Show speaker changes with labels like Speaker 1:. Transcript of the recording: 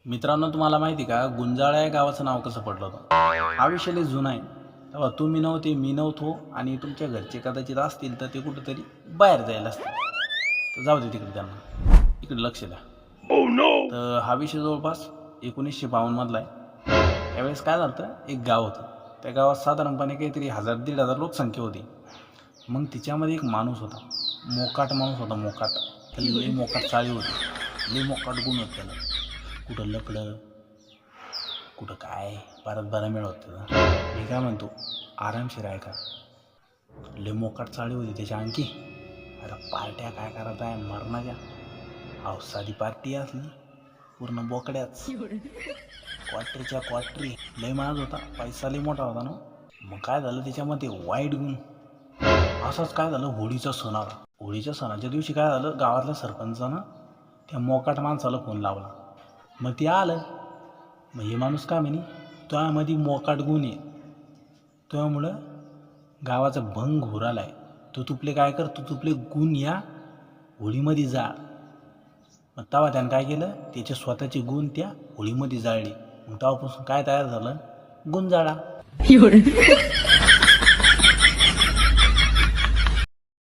Speaker 1: मित्रांनो, तुम्हाला माहिती का गुंजाळा या गावाचं नाव कसं पडलं होतं? हा विषय लय जुना आहे. तेव्हा तुम्ही नव्हते, मी नव्हतो आणि तुमच्या घरचे कदाचित असतील तर ते कुठेतरी बाहेर जायला असतील. तर जाऊ दे तिकडे, त्यांना इकडे लक्ष द्या. तर हा विषय जवळपास 1952 मधला आहे. त्यावेळेस काय झालं होतं, एक गाव होतं. त्या गावात साधारणपणे काहीतरी 1000-1500 लोकसंख्या होती. मग तिच्यामध्ये एक माणूस होता, मोकाट माणूस होता. मोकाट त्याला लई मोकाट चाळी होती, लई मोकाट गुण होत त्याला. कुठं लकडं, कुठं काय, बारा मिळ होतं. मी काय म्हणतो, आरामशीर आहे का, लई मोकाट चाळी होती त्याच्या आणखी. अरे पार्ट्या काय करत आहे मरणाच्या. अहो साधी पार्टी असली पूर्ण बोकड्याच, क्वार्टरीच्या क्वार्टरी. लय महाग होता, पैसा लय मोठा होता ना. मग काय झालं त्याच्यामध्ये वाईट गुण. असंच काय झालं, होळीचा सण आला. होळीच्या सणाच्या दिवशी काय झालं, गावातल्या सरपंचानं त्या मोकाट माणसाला फोन लावला. मग ते आलं. मग हे माणूस काय म्हणे, तुझ्यामध्ये मोकाट गुण आहे, त्यामुळं गावाचा भंग होऊ राहिलाय. तू तुपले काय कर, तू तुपले गुण या होळीमध्ये जाळ. मग तेव्हा त्यानं काय केलं, त्याचे स्वतःचे गुण त्या होळीमध्ये जाळले. मग तेव्हापासून काय तयार झालं, गुंजाळा.